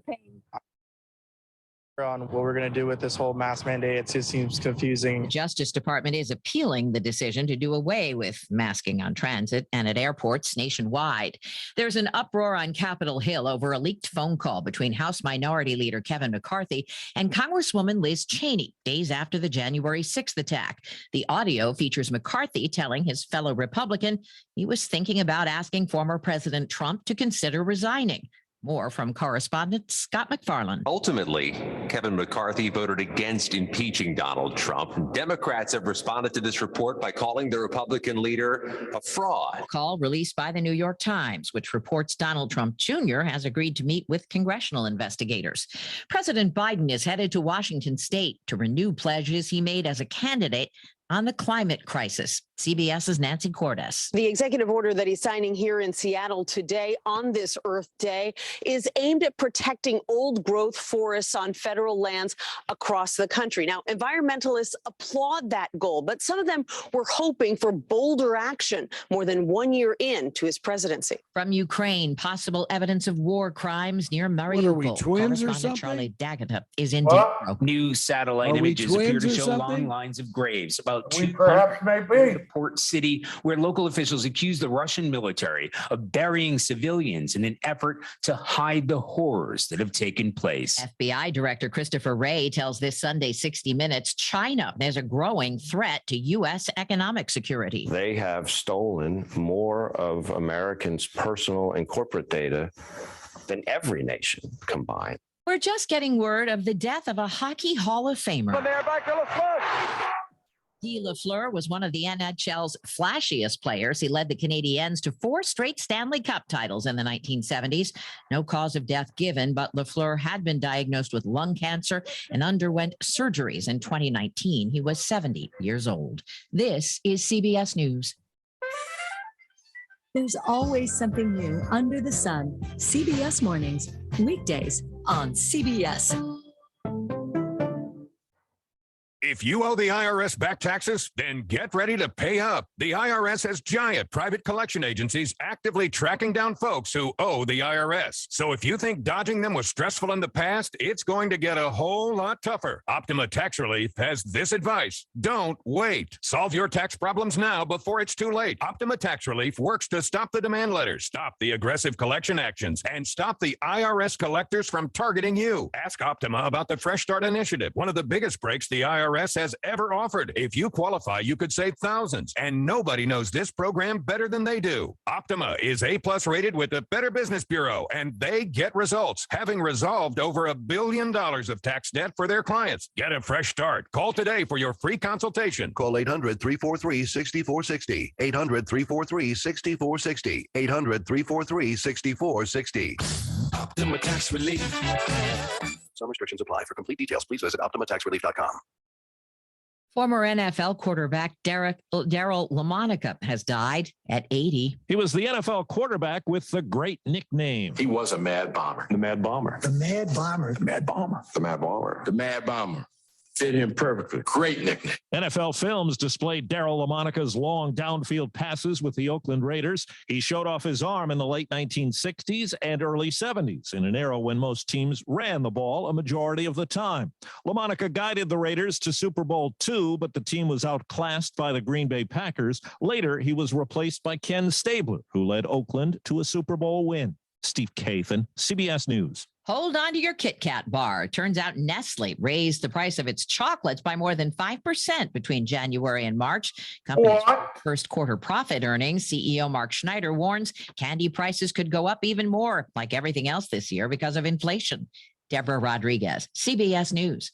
the pain. On what we're going to do with this whole mask mandate. It just seems confusing. The Justice Department is appealing the decision to do away with masking on transit and at airports nationwide. There's an uproar on Capitol Hill over a leaked phone call between House Minority Leader Kevin McCarthy and Congresswoman Liz Cheney days after the January 6th attack. The audio features McCarthy telling his fellow Republican he was thinking about asking former President Trump to consider resigning. More from correspondent Scott McFarland. Ultimately, Kevin McCarthy voted against impeaching Donald Trump. Democrats have responded to this report by calling the Republican leader a fraud. A call released by the New York Times, which reports Donald Trump Jr. has agreed to meet with congressional investigators. President Biden is headed to Washington state to renew pledges he made as a candidate on the climate crisis. CBS's Nancy Cordes. The executive order that he's signing here in Seattle today on this Earth Day is aimed at protecting old growth forests on federal lands across the country. Now, environmentalists applaud that goal, but some of them were hoping for bolder action more than 1 year into his presidency. From Ukraine, possible evidence of war crimes near Mariupol. Twins or something? Charlie Daggett is in Dnipro. New satellite images appear to show long lines of graves about We perhaps may be. port city, where local officials accuse the Russian military of burying civilians in an effort to hide the horrors that have taken place. FBI Director Christopher Wray tells this Sunday 60 Minutes China is a growing threat to U.S. economic security. They have stolen more of Americans' personal and corporate data than every nation combined. We're just getting word of the death of a Hockey Hall of Famer. Guy Lafleur was one of the NHL's flashiest players. He led the Canadiens to 4 straight Stanley Cup titles in the 1970s. No cause of death given, but Lafleur had been diagnosed with lung cancer and underwent surgeries in 2019. He was 70 years old. This is CBS News. There's always something new under the sun. CBS Mornings, weekdays on CBS. If you owe the IRS back taxes, then get ready to pay up. The IRS has giant private collection agencies actively tracking down folks who owe the IRS. So if you think dodging them was stressful in the past, it's going to get a whole lot tougher. Optima Tax Relief has this advice. Don't wait. Solve your tax problems now before it's too late. Optima Tax Relief works to stop the demand letters, stop the aggressive collection actions, and stop the IRS collectors from targeting you. Ask Optima about the Fresh Start Initiative, one of the biggest breaks the IRS has ever offered. If you qualify, you could save thousands, and nobody knows this program better than they do. Optima is A+ rated with the Better Business Bureau, and they get results, having resolved over $1 billion of tax debt for their clients. Get a fresh start. Call today for your free consultation. Call 800-343-6460. 800-343-6460. 800-343-6460. Optima Tax Relief. Some restrictions apply. For complete details, please visit OptimaTaxRelief.com. Former NFL quarterback Darryl LaMonica has died at 80. He was the NFL quarterback with the great nickname. He was a Mad Bomber. The Mad Bomber. The Mad Bomber. The Mad Bomber. The Mad Bomber. The Mad Bomber. Fit him perfectly. Great nickname. NFL films displayed Darryl LaMonica's long downfield passes with the Oakland Raiders. He showed off his arm in the late 1960s and early 70s, in an era when most teams ran the ball a majority of the time. LaMonica guided the Raiders to Super Bowl II, but the team was outclassed by the Green Bay Packers. Later, he was replaced by Ken Stabler, who led Oakland to a Super Bowl win. Steve Kathan, CBS News. Hold on to your Kit Kat bar. Turns out Nestle raised the price of its chocolates by more than 5% between January and March. Company's first quarter profit earnings, CEO Mark Schneider warns candy prices could go up even more, like everything else this year, because of inflation. Deborah Rodriguez, CBS News.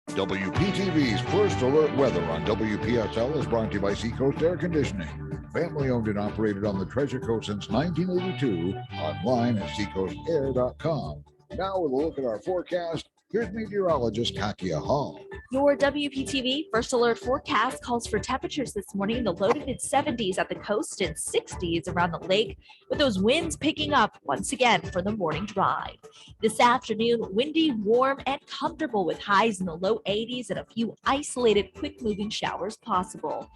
WPTV's First Alert Weather on WPSL is brought to you by Seacoast Air Conditioning. Family owned and operated on the Treasure Coast since 1982. Online at seacoastair.com. Now with a look at our forecast, here's meteorologist Kakia Hall. Your WPTV First Alert forecast calls for temperatures this morning in the low to mid 70s at the coast and 60s around the lake, with those winds picking up once again for the morning drive. This afternoon, windy, warm, and comfortable with highs in the low 80s and a few isolated quick moving showers possible.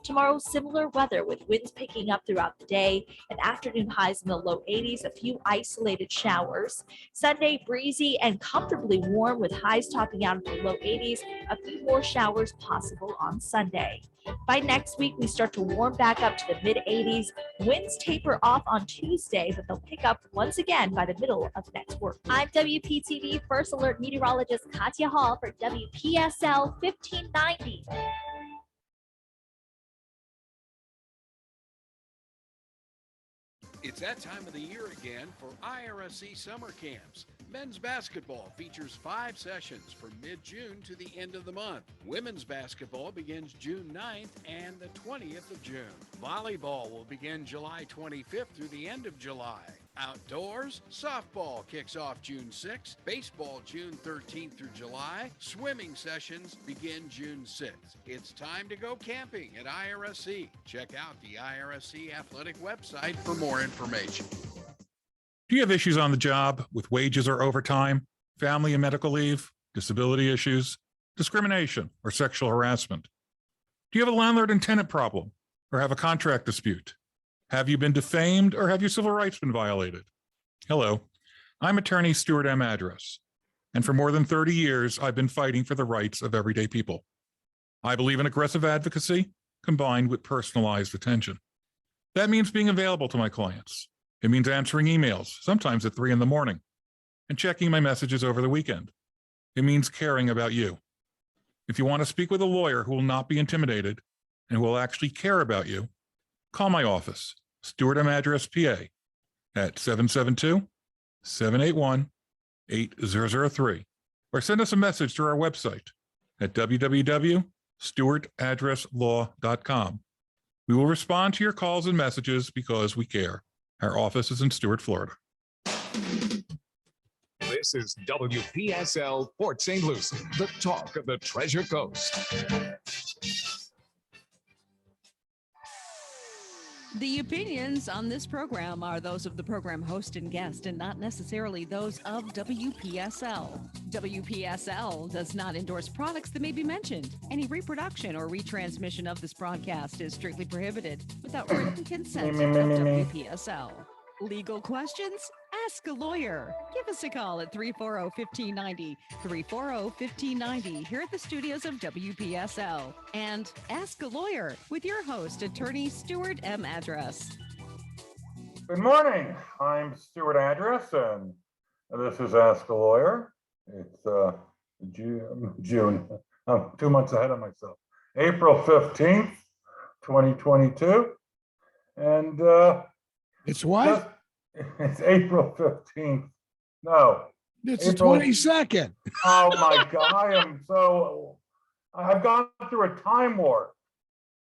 Tomorrow, similar weather with winds picking up throughout the day and afternoon highs in the low 80s, a few isolated showers. Sunday, breezy and comfortably warm with highs topping out in the low 80s, a few more showers possible on Sunday. By next week, we start to warm back up to the mid 80s. Winds taper off on Tuesday, but they'll pick up once again by the middle of next week. I'm WPTV First Alert meteorologist Katya Hall for WPSL 1590. It's that time of the year again for IRSC summer camps. Men's basketball features 5 sessions from mid-June to the end of the month. Women's basketball begins June 9th and the 20th of June. Volleyball will begin July 25th through the end of July. Outdoors, softball kicks off June 6th, baseball June 13th through July, swimming sessions begin June 6th. It's time to go camping at IRSC. Check out the IRSC athletic website for more information. Do you have issues on the job with wages or overtime, family and medical leave, disability issues, discrimination, or sexual harassment? Do you have a landlord and tenant problem or have a contract dispute? Have you been defamed or have your civil rights been violated? Hello, I'm attorney Stuart M. Address, and for more than 30 years, I've been fighting for the rights of everyday people. I believe in aggressive advocacy combined with personalized attention. That means being available to my clients. It means answering emails, sometimes at 3 a.m, and checking my messages over the weekend. It means caring about you. If you want to speak with a lawyer who will not be intimidated and who will actually care about you, call my office, Stuart M. Address, PA, at 772-781-8003, or send us a message through our website at www.stuartaddresslaw.com. We will respond to your calls and messages because we care. Our office is in Stuart, Florida. This is WPSL Port St. Lucie, the talk of the Treasure Coast. The opinions on this program are those of the program host and guest and not necessarily those of WPSL. WPSL does not endorse products that may be mentioned. Any reproduction or retransmission of this broadcast is strictly prohibited without written consent of WPSL. Legal questions? Ask a lawyer. Give us a call at 340-1590, 340-1590 here at the studios of WPSL. And Ask a Lawyer with your host, attorney Stuart M. Address. Good morning. I'm Stuart Address, and this is Ask a Lawyer. It's June. I'm 2 months ahead of myself. April 15th, 2022. And it's what? It's April 15th. No. It's the 22nd. Oh my God. I've gone through a time warp.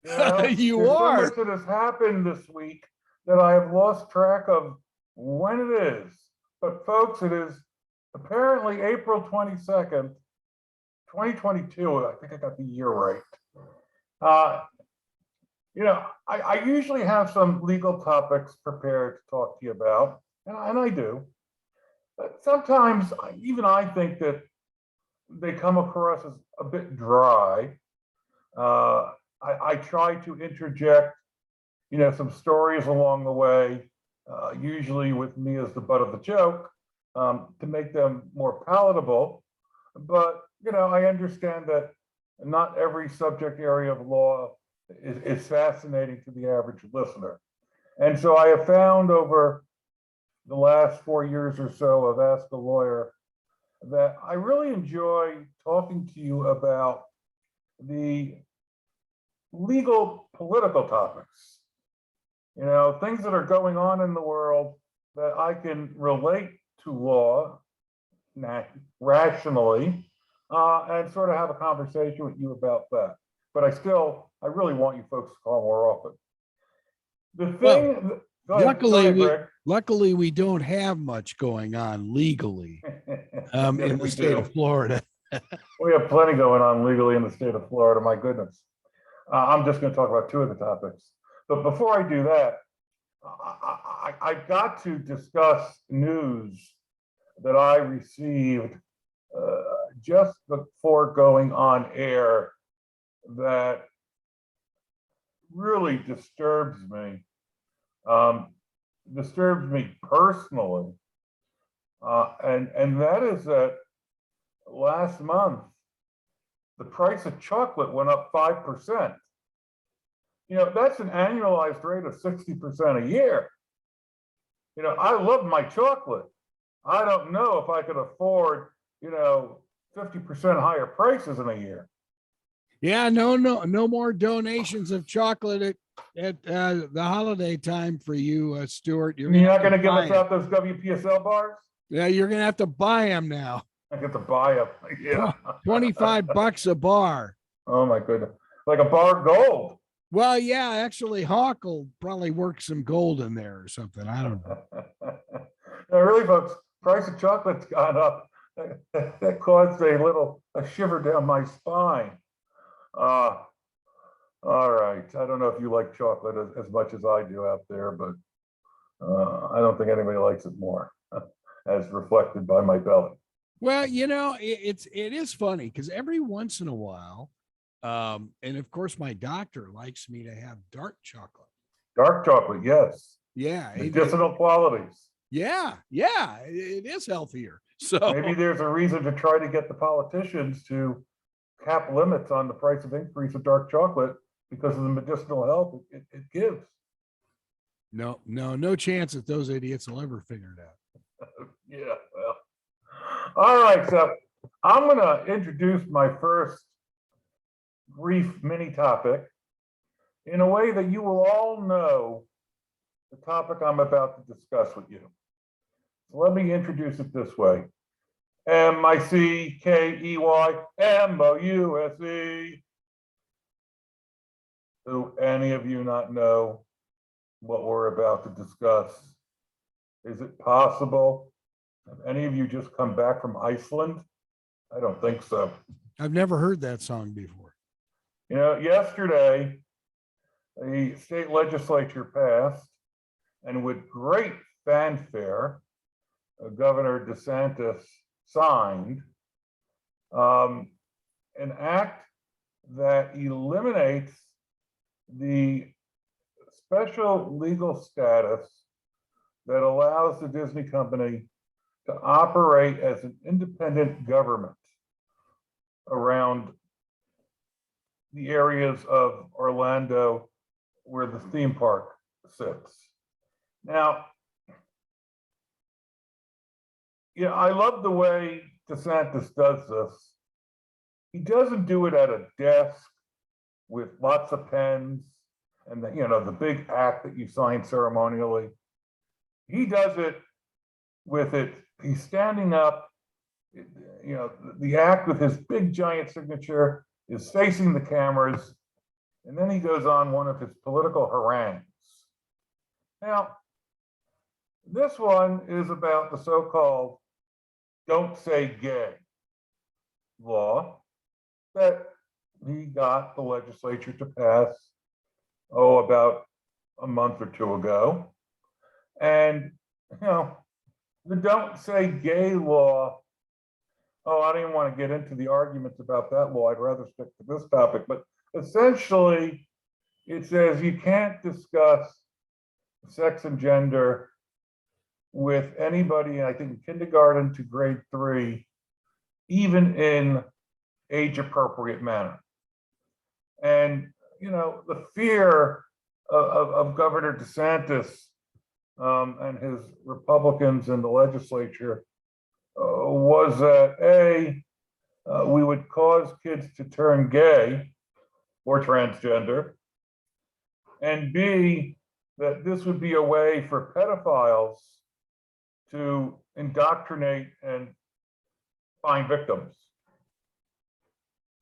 You are. So much that has happened this week that I have lost track of when it is. But folks, it is apparently April 22nd, 2022. I think I got the year right. I usually have some legal topics prepared to talk to you about, and I do. But sometimes even I think that they come across as a bit dry. I try to interject, some stories along the way, usually with me as the butt of the joke, to make them more palatable. But, I understand that not every subject area of law is fascinating to the average listener. And so I have found over the last 4 years or so of Ask a Lawyer that I really enjoy talking to you about the legal political topics, things that are going on in the world that I can relate to law rationally and sort of have a conversation with you about that. But I really want you folks to call more often. The thing, luckily we don't have much going on legally in the state of Florida. We have plenty going on legally in the state of Florida, my goodness. I'm just going to talk about 2 of the topics. But before I do that, I've got to discuss news that I received just before going on air that really disturbs me, personally, and that is that last month the price of chocolate went up 5%. That's an annualized rate of 60% a year. I love my chocolate. I don't know if I could afford, 50% higher prices in a year. Yeah, no more donations of chocolate at the holiday time for you, Stuart. You're not going to give us out those WPSL bars? Yeah, you're going to have to buy them now. I get to buy them. Yeah. $25 a bar. Oh my goodness. Like a bar of gold. Well, yeah, actually Hawk will probably work some gold in there or something. I don't know. No, really, folks, price of chocolate's gone up. That caused a shiver down my spine. All right. I don't know if you like chocolate as much as I do out there, but I don't think anybody likes it more, as reflected by my belly. Well, it is funny because every once in a while, and of course my doctor likes me to have dark chocolate. Dark chocolate, yes. Yeah. Medicinal qualities. Yeah, it is healthier. So maybe there's a reason to try to get the politicians to cap limits on the price of increase of dark chocolate because of the medicinal health it gives. No chance that those idiots will ever figure it out. Yeah, well. All right, so I'm going to introduce my first brief mini topic in a way that you will all know the topic I'm about to discuss with you. So let me introduce it this way. MICKEYMOUSE. Do any of you not know what we're about to discuss? Is it possible? Have any of you just come back from Iceland? I don't think so. I've never heard that song before. Yesterday, the state legislature passed, and with great fanfare, Governor DeSantis signed an act that eliminates the special legal status that allows the Disney company to operate as an independent government around the areas of Orlando where the theme park sits. Now, I love the way DeSantis does this. He doesn't do it at a desk with lots of pens and the big act that you sign ceremonially. He does it with it. He's standing up. The act with his big giant signature is facing the cameras, and then he goes on one of his political harangues. Now, this one is about the so-called "Don't Say Gay" law that he got the legislature to pass, about a month or two ago. And, the "Don't Say Gay" law, I didn't want to get into the arguments about that law. I'd rather stick to this topic. But essentially, it says you can't discuss sex and gender with anybody, I think, kindergarten to grade 3, even in age-appropriate manner. And, the fear of Governor DeSantis and his Republicans in the legislature was that we would cause kids to turn gay or transgender, and B, that this would be a way for pedophiles to indoctrinate and find victims.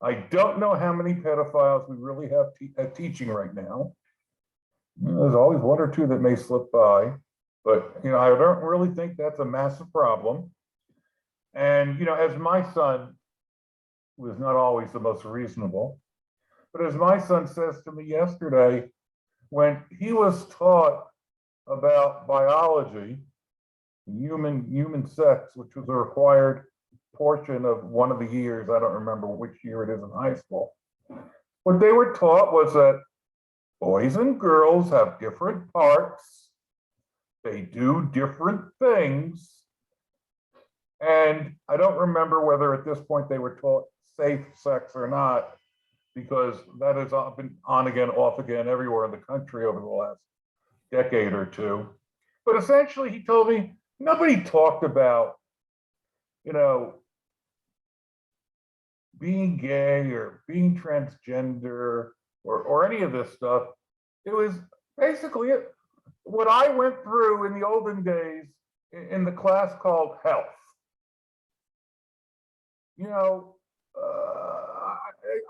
I don't know how many pedophiles we really have teaching right now. There's always one or two that may slip by, but I don't really think that's a massive problem. And as my son, who is not always the most reasonable, but as my son says to me yesterday, when he was taught about biology, human sex, which was a required portion of one of the years, I don't remember which year it is in high school, what they were taught was that boys and girls have different parts. They do different things. And I don't remember whether at this point they were taught safe sex or not, because that has been on again, off again everywhere in the country over the last decade or two. But essentially, he told me nobody talked about, being gay or being transgender or any of this stuff. It was basically what I went through in the olden days in the class called health.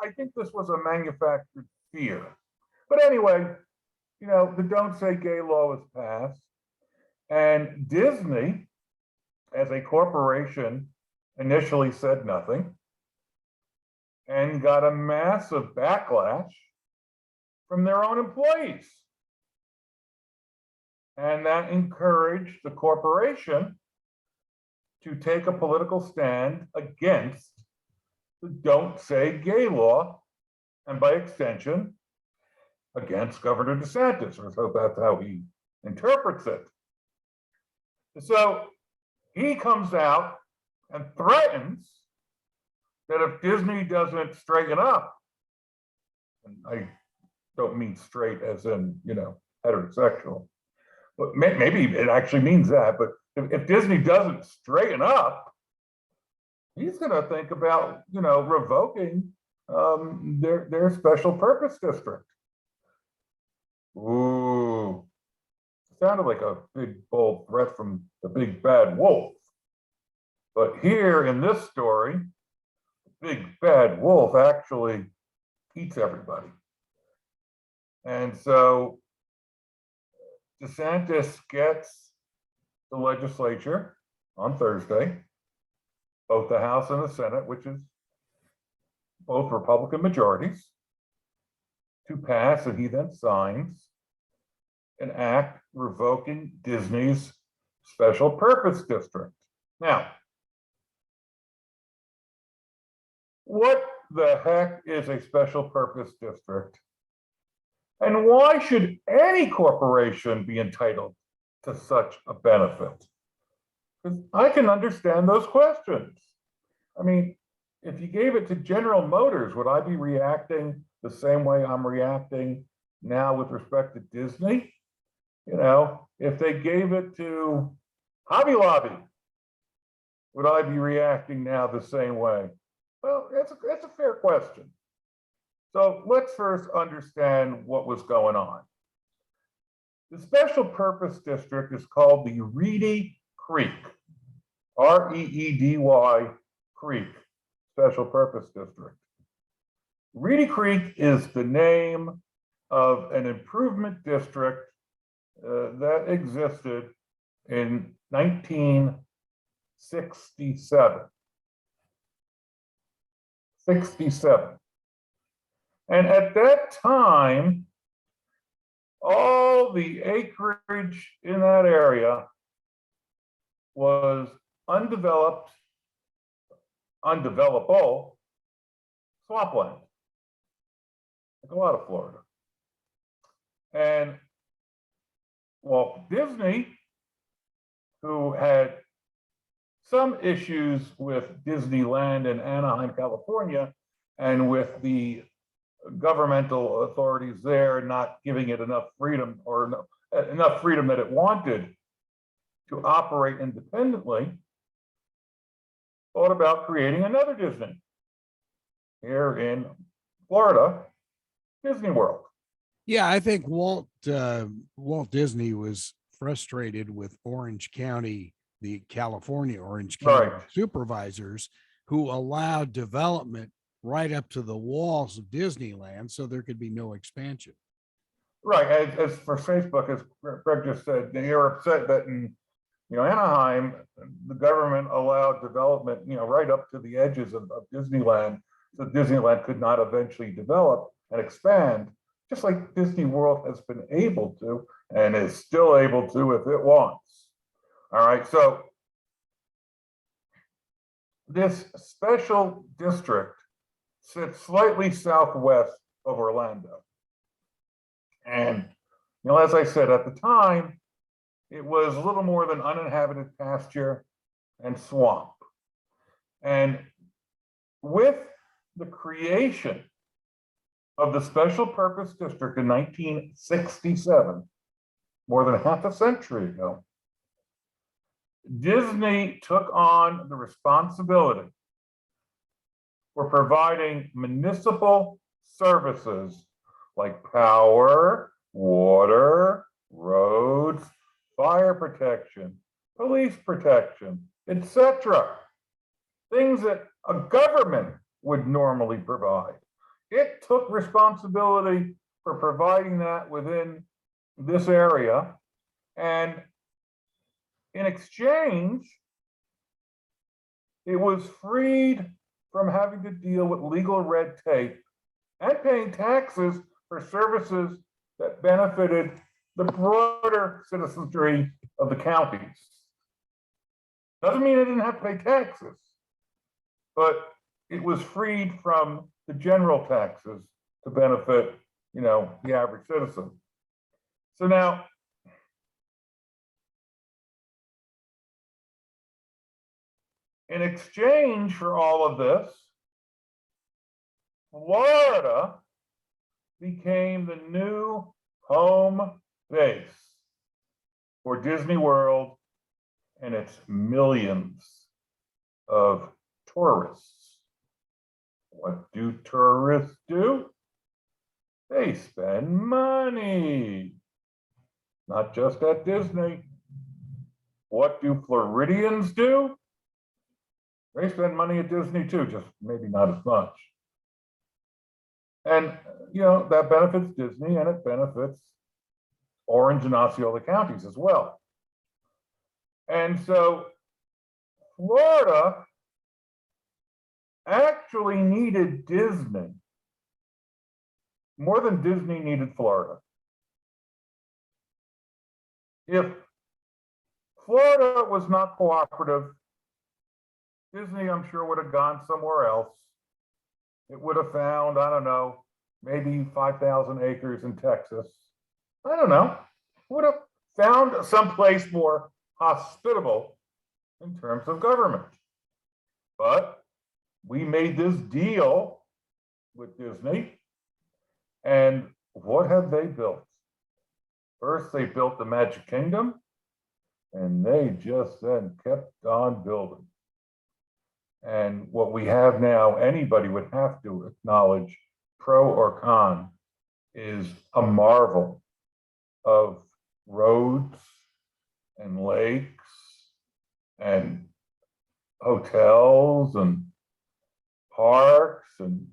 I think this was a manufactured fear. But anyway, the Don't Say Gay law was passed, and Disney, as a corporation, initially said nothing and got a massive backlash from their own employees. And that encouraged the corporation to take a political stand against the Don't Say Gay law, and by extension, against Governor DeSantis, or so that's how he interprets it. So he comes out and threatens that if Disney doesn't straighten up, and I don't mean straight as in, heterosexual, but maybe it actually means that, but if Disney doesn't straighten up, he's going to think about, revoking their special purpose district. Ooh, sounded like a big, bold threat from the big bad wolf. But here in this story, the big bad wolf actually eats everybody. And so DeSantis gets the legislature on Thursday, both the House and the Senate, which is both Republican majorities, to pass, and he then signs an act revoking Disney's special purpose district. Now, what the heck is a special purpose district? And why should any corporation be entitled to such a benefit? Because I can understand those questions. I mean, if you gave it to General Motors, would I be reacting the same way I'm reacting now with respect to Disney? If they gave it to Hobby Lobby, would I be reacting now the same way? Well, that's a fair question. So let's first understand what was going on. The special purpose district is called the Reedy Creek, R-E-E-D-Y Creek Special Purpose District. Reedy Creek is the name of an improvement district that existed in 1967. 67. And at that time, all the acreage in that area was undeveloped, undevelopable swampland, like a lot of Florida. And Walt Disney, who had some issues with Disneyland in Anaheim, California, and with the governmental authorities there not giving it enough freedom, or enough freedom that it wanted to operate independently, thought about creating another Disney here in Florida, Disney World. Yeah, I think Walt Disney was frustrated with Orange County, the California Orange County supervisors, who allowed development right up to the walls of Disneyland, so there could be no expansion. Right. As for Facebook, as Greg just said, they were upset that in Anaheim, the government allowed development right up to the edges of Disneyland, so Disneyland could not eventually develop and expand, just like Disney World has been able to and is still able to if it wants. All right, so this special district sits slightly southwest of Orlando. And, as I said at the time, it was a little more than uninhabited pasture and swamp. And with the creation of the Special Purpose District in 1967, more than half a century ago, Disney took on the responsibility for providing municipal services like power, water, roads, fire protection, police protection, etc. Things that a government would normally provide. It took responsibility for providing that within this area, and in exchange, it was freed from having to deal with legal red tape and paying taxes for services that benefited the broader citizenry of the counties. Doesn't mean it didn't have to pay taxes, but it was freed from the general taxes to benefit, the average citizen. So now, in exchange for all of this, Florida became the new home base for Disney World and its millions of tourists. What do tourists do? They spend money, not just at Disney. What do Floridians do? They spend money at Disney too, just maybe not as much. And, that benefits Disney and it benefits Orange and Osceola counties as well. And so Florida actually needed Disney more than Disney needed Florida. If Florida was not cooperative, Disney, I'm sure, would have gone somewhere else. It would have found, I don't know, maybe 5,000 acres in Texas. I don't know. Would have found someplace more hospitable in terms of government. But we made this deal with Disney, and what have they built? First, they built the Magic Kingdom, and they just then kept on building. And what we have now, anybody would have to acknowledge, pro or con, is a marvel of roads and lakes and hotels and parks and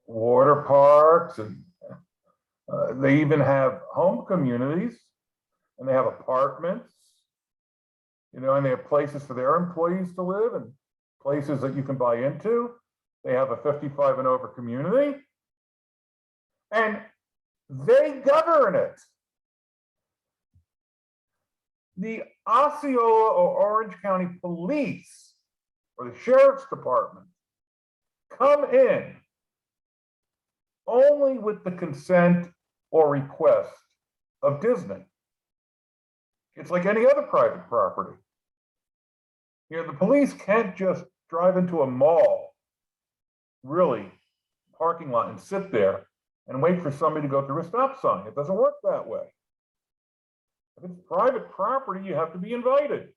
water parks, and they even have home communities, and they have apartments, and they have places for their employees to live and places that you can buy into. They have a 55 and over community, and they govern it. The Osceola or Orange County Police or the Sheriff's Department come in only with the consent or request of Disney. It's like any other private property. The police can't just drive into a mall, really, parking lot, and sit there and wait for somebody to go through a stop sign. It doesn't work that way. If it's private property, you have to be invited.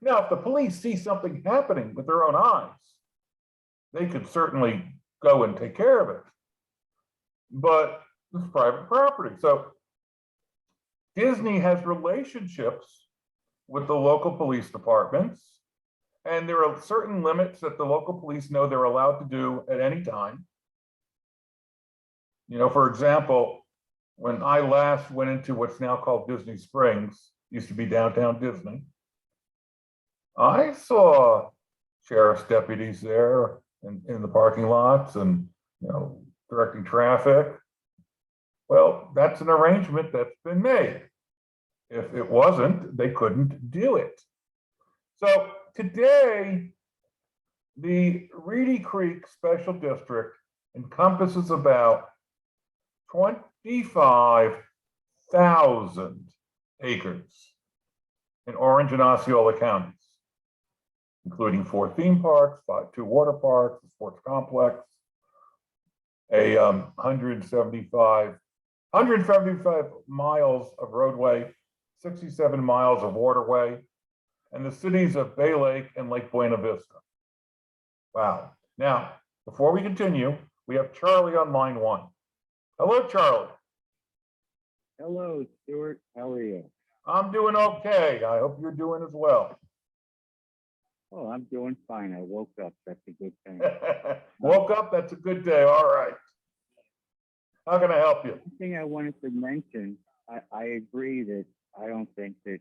Now, if the police see something happening with their own eyes, they could certainly go and take care of it. But it's private property. So Disney has relationships with the local police departments, and there are certain limits that the local police know they're allowed to do at any time. For example, when I last went into what's now called Disney Springs, used to be downtown Disney, I saw sheriff's deputies there in the parking lots and, directing traffic. Well, that's an arrangement that's been made. If it wasn't, they couldn't do it. So today, the Reedy Creek Special District encompasses about 65,000 acres in Orange and Osceola counties, including 4 theme parks, 2 water parks, a sports complex, a 175 miles of roadway, 67 miles of waterway, and the cities of Bay Lake and Lake Buena Vista. Wow. Now, before we continue, we have Charlie on line 1. Hello, Charlie. Hello, Stuart. How are you? I'm doing okay. I hope you're doing as well. Oh, I'm doing fine. I woke up. That's a good thing. Woke up? That's a good day. All right. How can I help you? One thing I wanted to mention, I agree that I don't think that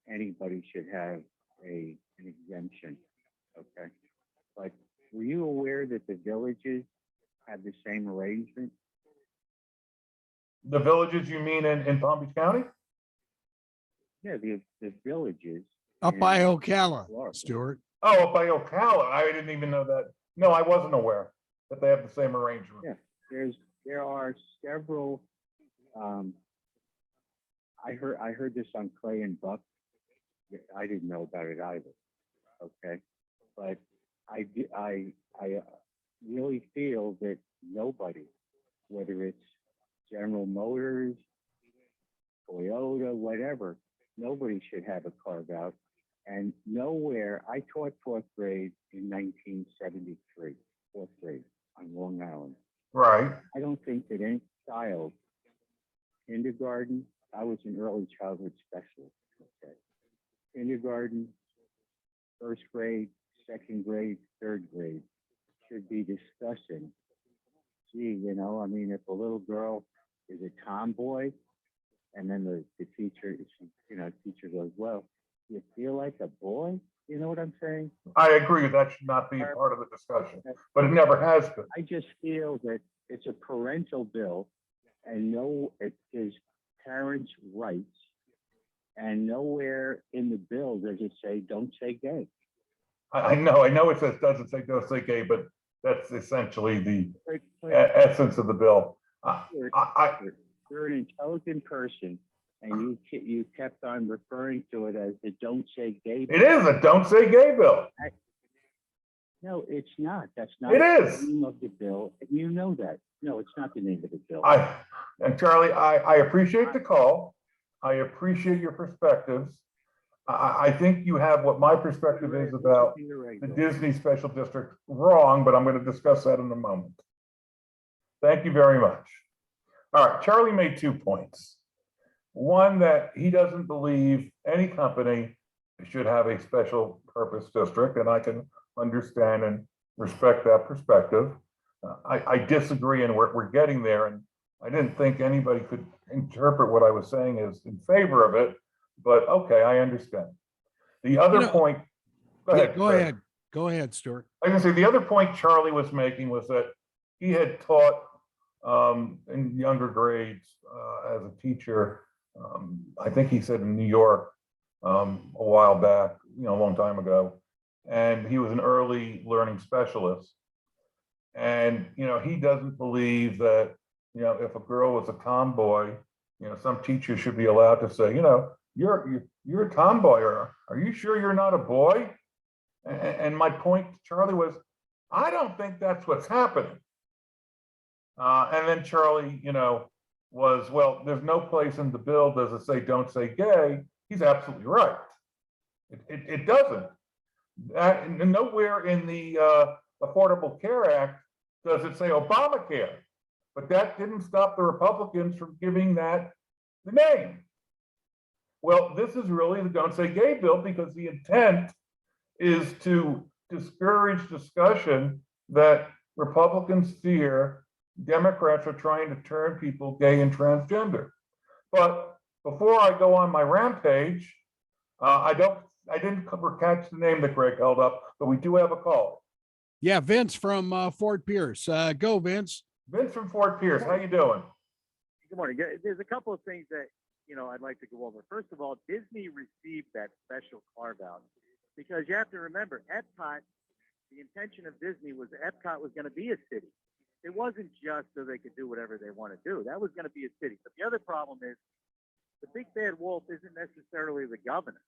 anybody should have an exemption. Okay. But were you aware that the villages have the same arrangement? The villages you mean in Palm Beach County? Yeah, the villages. Up by Ocala, Stuart. Oh, up by Ocala. I didn't even know that. No, I wasn't aware that they have the same arrangement. Yeah, there are several. I heard this on Clay and Buck. I didn't know about it either. Okay, but I really feel that nobody, whether it's General Motors, Toyota, whatever, nobody should have a carve out. And nowhere, I taught 4th grade in 1973, 4th grade on Long Island. Right. I don't think that any child, kindergarten, I was an early childhood specialist, okay. Kindergarten, 1st grade, 2nd grade, 3rd grade should be discussing, gee, you know, I mean, if a little girl is a tomboy, and then the teacher, teacher goes, well, you feel like a boy? You know what I'm saying? I agree. That should not be part of the discussion, but it never has been. I just feel that it's a parental bill, and it is parents' rights, and nowhere in the bill does it say don't say gay. I know it says doesn't say don't say gay, but that's essentially the essence of the bill. You're an intelligent person, and you kept on referring to it as the don't say gay bill. It is a don't say gay bill. No, it's not. That's not the name of the bill. You know that. No, it's not the name of the bill. And Charlie, I appreciate the call. I appreciate your perspectives. I think you have what my perspective is about the Disney Special District wrong, but I'm going to discuss that in a moment. Thank you very much. All right, Charlie made 2 points. One, that he doesn't believe any company should have a special purpose district, and I can understand and respect that perspective. I disagree, and we're getting there, and I didn't think anybody could interpret what I was saying as in favor of it, but okay, I understand. The other point, go ahead. Go ahead, Stuart. I can say the other point Charlie was making was that he had taught in younger grades as a teacher. I think he said in New York a while back, a long time ago, and he was an early learning specialist. And he doesn't believe that if a girl was a tomboy, some teacher should be allowed to say, you're a tomboy, or are you sure you're not a boy? And my point to Charlie was, I don't think that's what's happening. And then Charlie, was, well, there's no place in the bill does it say don't say gay. He's absolutely right. It doesn't. And nowhere in the Affordable Care Act does it say Obamacare. But that didn't stop the Republicans from giving that the name. Well, this is really the don't say gay bill, because the intent is to discourage discussion that Republicans fear Democrats are trying to turn people gay and transgender. But before I go on my rampage, I didn't catch the name that Greg held up, but we do have a call. Yeah, Vince from Fort Pierce. Go, Vince. Vince from Fort Pierce. How you doing? Good morning. There's a couple of things that I'd like to go over. First of all, Disney received that special carve out because you have to remember, Epcot. The intention of Disney was Epcot was going to be a city. it wasn't just so they could do whatever they want to do. That was going to be a city. But the other problem is the big bad wolf isn't necessarily the governor.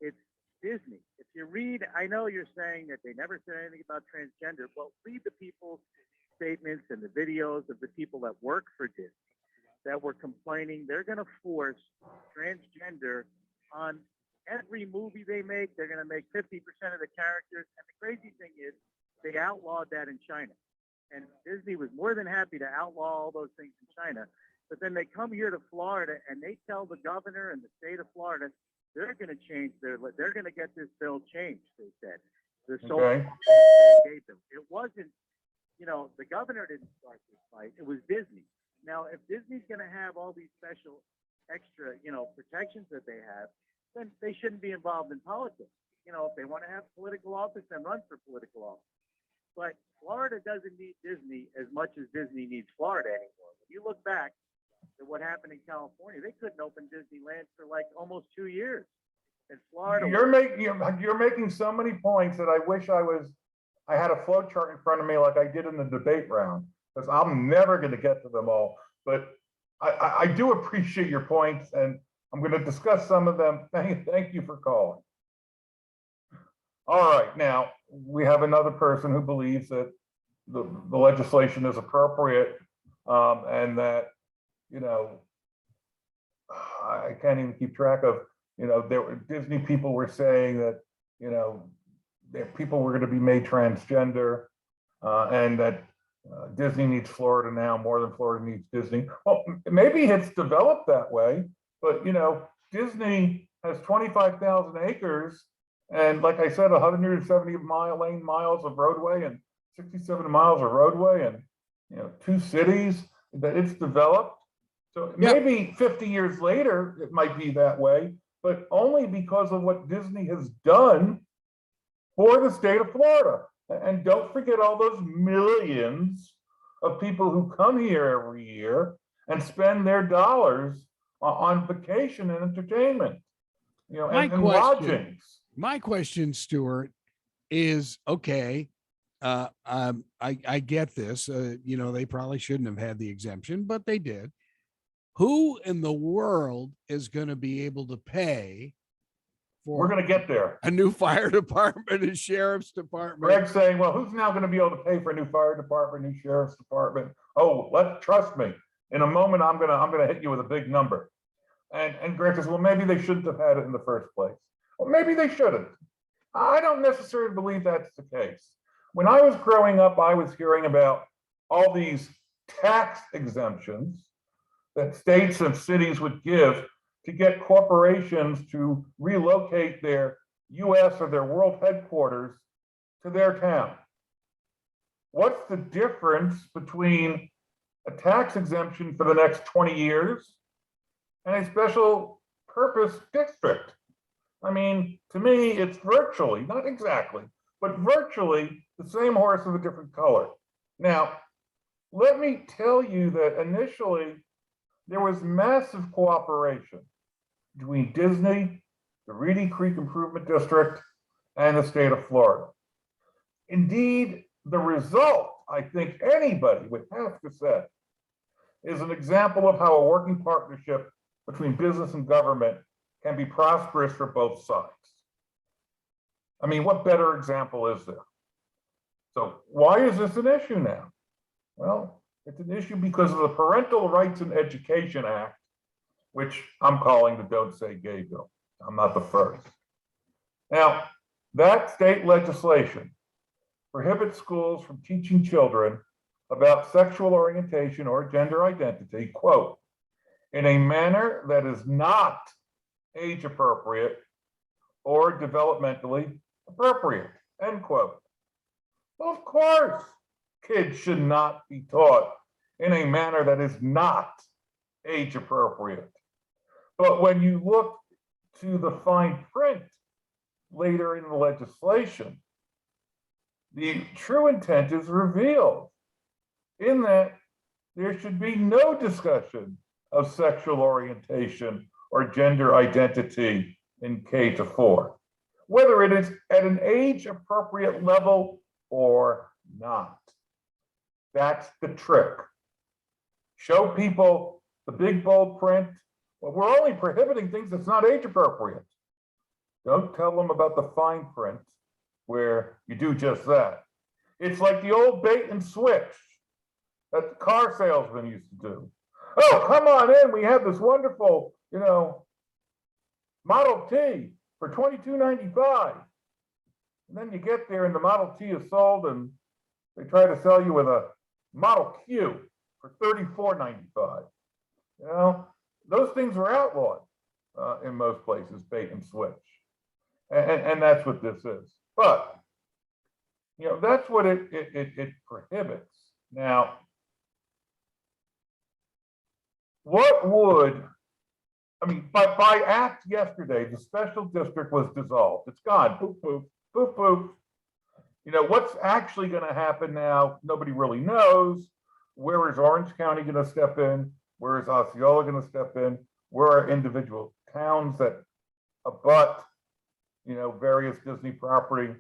It's Disney. If you read, I know you're saying that they never said anything about transgender. Well, read the people's statements and the videos of the people that work for Disney that were complaining they're going to force transgender on every movie they make. They're going to make 50% of the characters. And the crazy thing is they outlawed that in China. And Disney was more than happy to outlaw all those things in China. But then they come here to Florida and they tell the governor and the state of Florida they're going to change they're going to get this bill changed, they said. The Okay. gay bill. It wasn't, the governor didn't start this fight. It was Disney. Now, if Disney's going to have all these special extra, protections that they have, then they shouldn't be involved in politics. If they want to have political office, then run for political office. But Florida doesn't need Disney as much as Disney needs Florida anymore. When you look back at what happened in California, they couldn't open Disneyland for like almost 2 years. And Florida, You're making so many points that I wish I had a flow chart in front of me like I did in the debate round, because I'm never going to get to them all. But I do appreciate your points, and I'm going to discuss some of them. Thank you for calling. All right, now we have another person who believes that the legislation is appropriate, and that, I can't even keep track of, Disney people were saying that, that people were going to be made transgender, and that Disney needs Florida now more than Florida needs Disney. Well, maybe it's developed that way, but Disney has 25,000 acres, and like I said, 170 lane miles of roadway and 67 miles of roadway, and 2 cities that it's developed. So maybe 50 years later it might be that way, but only because of what Disney has done for the state of Florida. And don't forget all those millions of people who come here every year and spend their dollars on vacation and entertainment, and lodgings. My question, Stuart, is okay. I get this. They probably shouldn't have had the exemption, but they did. Who in the world is going to be able to pay for? We're going to get there. A new fire department and sheriff's department. Greg's saying, well, who's now going to be able to pay for a new fire department, new sheriff's department? Oh, trust me. In a moment, I'm gonna hit you with a big number. And Greg says, well, maybe they shouldn't have had it in the first place. Well, maybe they shouldn't. I don't necessarily believe that's the case. When I was growing up, I was hearing about all these tax exemptions that states and cities would give to get corporations to relocate their US or their world headquarters to their town. What's the difference between a tax exemption for the next 20 years and a special purpose district? I mean, to me, it's virtually, not exactly, but virtually the same horse with a different color. Now, let me tell you that initially there was massive cooperation between Disney, the Reedy Creek Improvement District, and the state of Florida. Indeed, the result, I think anybody would have to say, is an example of how a working partnership between business and government can be prosperous for both sides. I mean, what better example is there? So why is this an issue now? Well, it's an issue because of the Parental Rights in Education Act, which I'm calling the Don't Say Gay bill. I'm not the first. Now, that state legislation prohibits schools from teaching children about sexual orientation or gender identity, quote, in a manner that is not age appropriate or developmentally appropriate, end quote. Well, of course, kids should not be taught in a manner that is not age appropriate. But when you look to the fine print later in the legislation, the true intent is revealed in that there should be no discussion of sexual orientation or gender identity in K-4, whether it is at an age appropriate level or not. That's the trick. Show people the big bold print. Well, we're only prohibiting things that's not age appropriate. Don't tell them about the fine print where you do just that. It's like the old bait and switch that the car salesman used to do. Oh, come on in. We have this wonderful, Model T for $22.95. And then you get there and the Model T is sold and they try to sell you with a Model Q for $34.95. Those things are outlawed in most places, bait and switch. And that's what this is. But, that's what it prohibits. Now, what would, by act yesterday, the special district was dissolved. It's gone. Poof, poof, poof, poof. What's actually going to happen now, nobody really knows. Where is Orange County going to step in? Where is Osceola going to step in? Where are individual towns that abut, various Disney property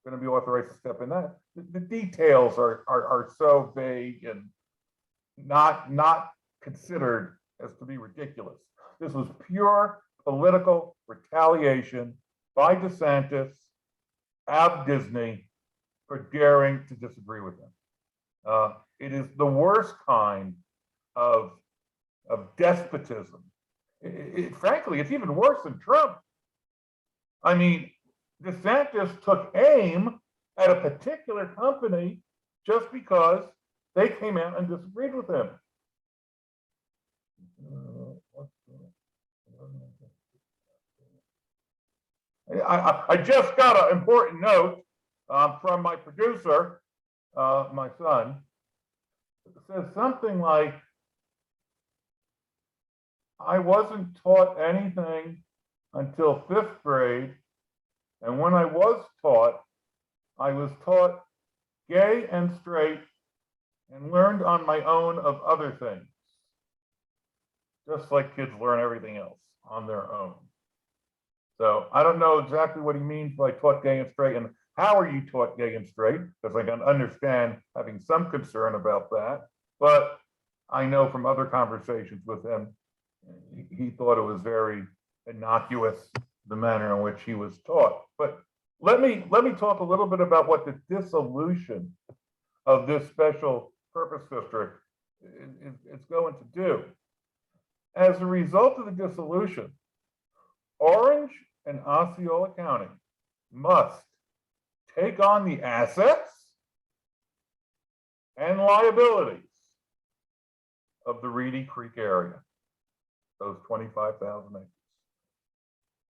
going to be authorized to step in? That the details are so vague and not considered as to be ridiculous. This was pure political retaliation by DeSantis of Disney for daring to disagree with him. It is the worst kind of despotism. Frankly, it's even worse than Trump. DeSantis took aim at a particular company just because they came out and disagreed with him. I just got an important note from my producer, my son. It says something like, I wasn't taught anything until 5th grade. And when I was taught gay and straight and learned on my own of other things. Just like kids learn everything else on their own. So I don't know exactly what he means by taught gay and straight, and how are you taught gay and straight? Because I can understand having some concern about that. But I know from other conversations with him, he thought it was very innocuous, the manner in which he was taught. But let me talk a little bit about what the dissolution of this special purpose district is going to do. As a result of the dissolution, Orange and Osceola County must take on the assets and liabilities of the Reedy Creek area, those 25,000 acres.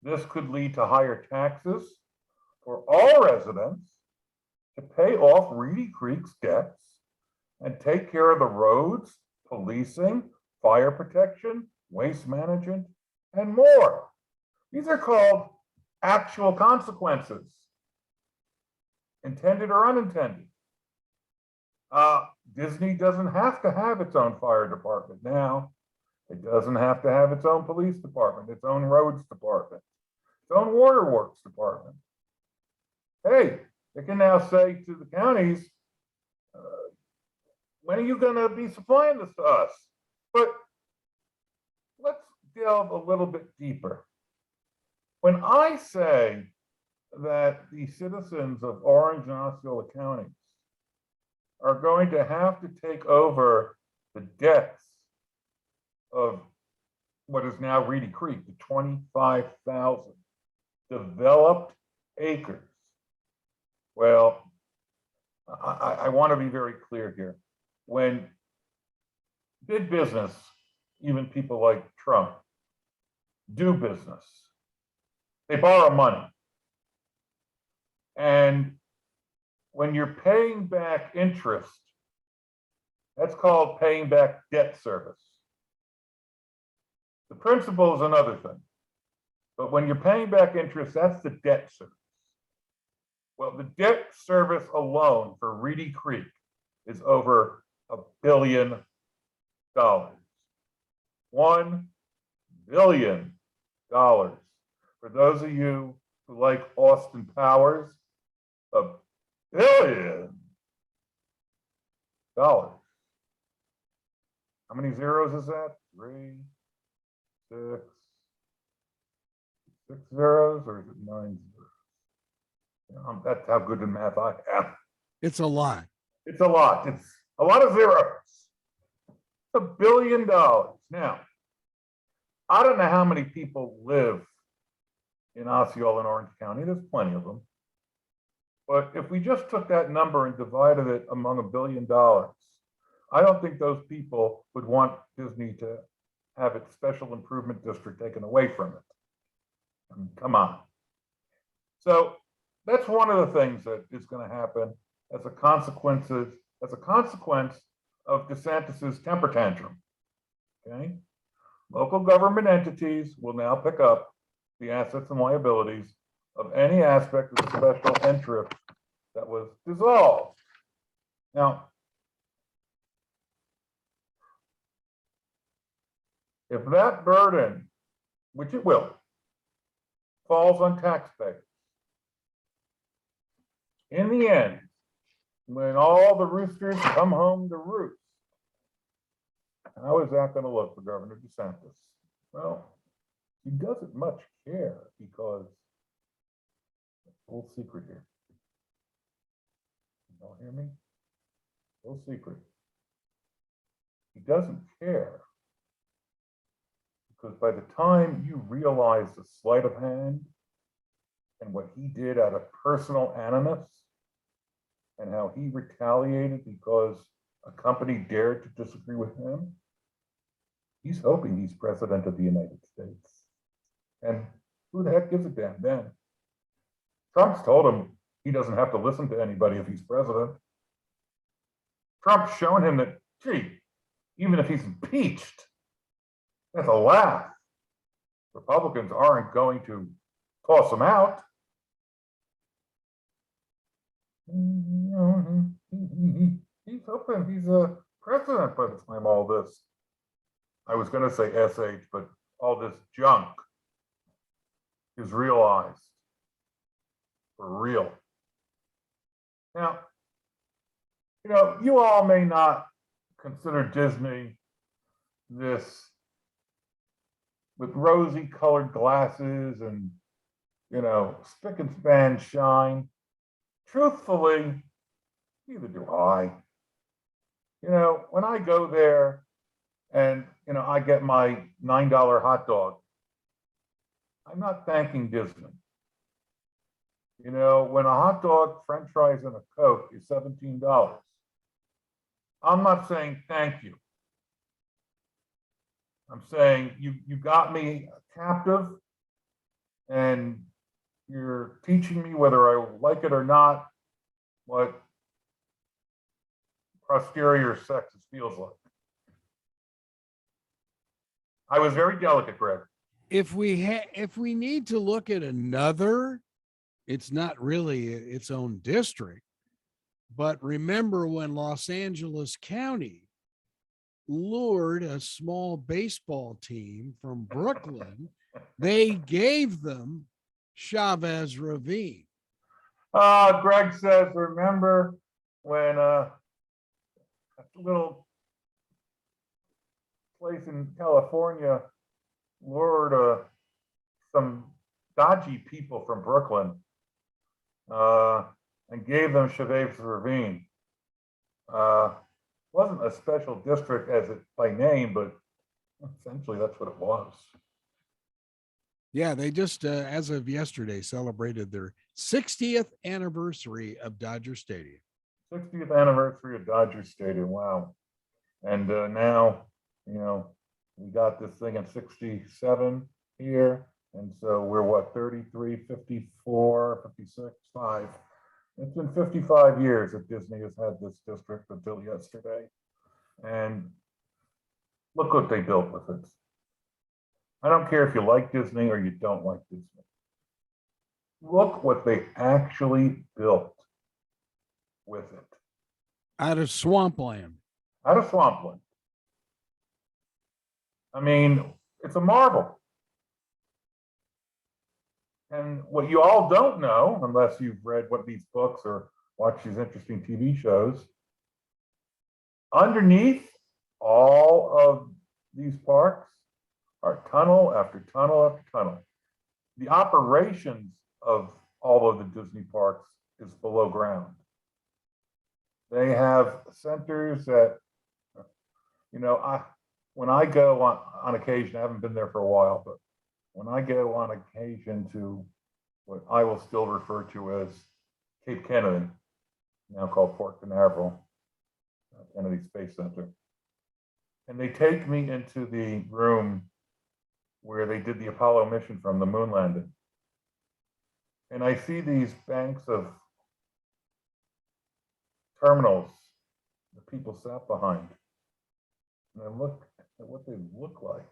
This could lead to higher taxes for all residents to pay off Reedy Creek's debts and take care of the roads, policing, fire protection, waste management, and more. These are called actual consequences, intended or unintended. Disney doesn't have to have its own fire department now. It doesn't have to have its own police department, its own roads department, its own waterworks department. Hey, they can now say to the counties, when are you going to be supplying this to us? But let's delve a little bit deeper. When I say that the citizens of Orange and Osceola counties are going to have to take over the debts of what is now Reedy Creek, the 25,000 developed acres. Well, I want to be very clear here. When big business, even people like Trump, do business, they borrow money. And when you're paying back interest, that's called paying back debt service. The principal is another thing. But when you're paying back interest, that's the debt service. Well, the debt service alone for Reedy Creek is over $1 billion. $1 billion. For those of you who like Austin Powers, $1 billion. How many zeros is that? 3, 6, 6 zeros, or is it 9 zeros? That's how good in math I am. It's a lot. It's a lot. It's a lot of zeros. $1 billion. Now, I don't know how many people live in Osceola and Orange County. There's plenty of them. But if we just took that number and divided it among $1 billion, I don't think those people would want Disney to have its special improvement district taken away from it. I mean, come on. So that's one of the things that is going to happen as a consequence of DeSantis's temper tantrum. Okay, local government entities will now pick up the assets and liabilities of any aspect of the special interest that was dissolved. Now, if that burden, which it will, falls on taxpayers, in the end, when all the roosters come home to roost, how is that going to look for Governor DeSantis? Well, he doesn't much care because, little secret here. You don't hear me? Little secret. He doesn't care because by the time you realize the sleight of hand and what he did out of personal animus and how he retaliated because a company dared to disagree with him, he's hoping he's president of the United States. And who the heck gives a damn then? Trump's told him he doesn't have to listen to anybody if he's president. Trump's shown him that, gee, even if he's impeached, that's a laugh. Republicans aren't going to toss him out. He's hoping he's a president by the time all this, I was going to say SH, but all this junk is realized for real. Now, you all may not consider Disney this with rosy colored glasses and, spick and span shine. Truthfully, neither do I. When I go there and, I get my $9 hot dog, I'm not thanking Disney. When a hot dog, French fries, and a Coke is $17, I'm not saying thank you. I'm saying you got me captive and you're teaching me, whether I like it or not, what posterior sex feels like. I was very delicate, Greg. If we need to look at another, it's not really its own district, but remember when Los Angeles County lured a small baseball team from Brooklyn, they gave them Chavez Ravine. Greg says, remember when a little place in California lured some dodgy people from Brooklyn and gave them Chavez Ravine. Wasn't a special district as it by name, but essentially that's what it was. Yeah, they just, as of yesterday, celebrated their 60th anniversary of Dodger Stadium. 60th anniversary of Dodger Stadium. Wow. And now, we got this thing in 67 here. And so we're what, 33, 54, 56, 5. It's been 55 years that Disney has had this district until yesterday. And look what they built with it. I don't care if you like Disney or you don't like Disney. Look what they actually built with it. Out of swampland. Out of swampland. I mean, it's a marvel. And what you all don't know, unless you've read one of these books or watched these interesting TV shows, underneath all of these parks are tunnel after tunnel after tunnel. The operations of all of the Disney parks is below ground. They have centers that, when I go on occasion, I haven't been there for a while, but when I go on occasion to what I will still refer to as Cape Kennedy, now called Port Canaveral, Kennedy Space Center, and they take me into the room where they did the Apollo mission from the moon landing. And I see these banks of terminals that people sat behind. And I look at what they look like.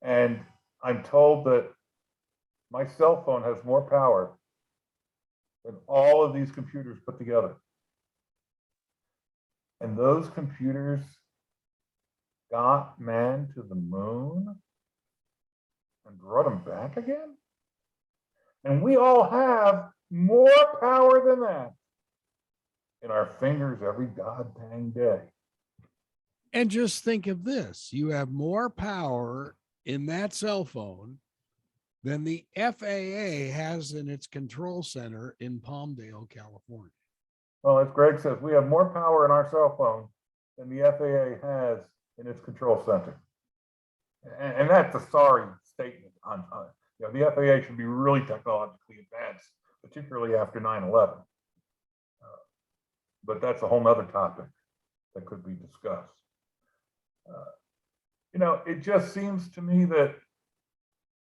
And I'm told that my cell phone has more power than all of these computers put together. And those computers got man to the moon and brought him back again? And we all have more power than that in our fingers every god dang day. And just think of this. You have more power in that cell phone than the FAA has in its control center in Palmdale, California. Well, as Greg says, we have more power in our cell phone than the FAA has in its control center. And that's a sorry statement. The FAA should be really technologically advanced, particularly after 9/11. But that's a whole nother topic that could be discussed. It just seems to me that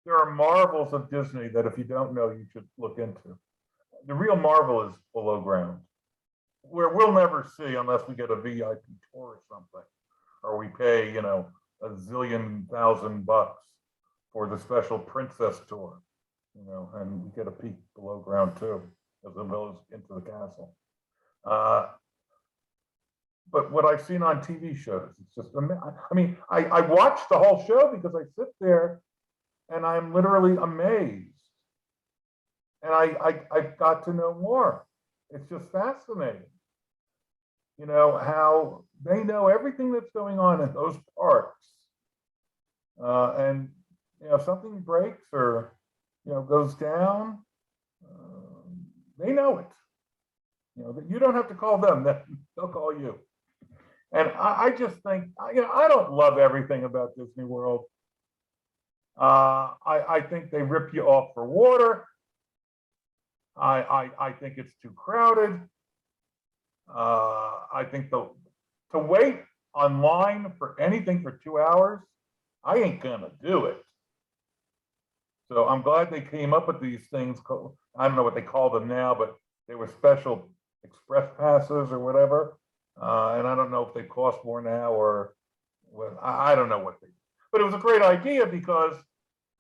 there are marvels of Disney that if you don't know, you should look into. The real marvel is below ground, where we'll never see unless we get a VIP tour or something, or we pay, a zillion thousand bucks for the special princess tour, and we get a peek below ground too, as well as into the castle. But what I've seen on TV shows, it's just, I watch the whole show because I sit there and I'm literally amazed. And I've got to know more. It's just fascinating. How they know everything that's going on in those parks. And, something breaks or, goes down, they know it. You don't have to call them, they'll call you. And I just think, I don't love everything about Disney World. I think they rip you off for water. I think it's too crowded. I think to wait online for anything for 2 hours, I ain't gonna do it. So I'm glad they came up with these things. I don't know what they call them now, but they were special express passes or whatever. And I don't know if they cost more now or what. I don't know what they. But it was a great idea because,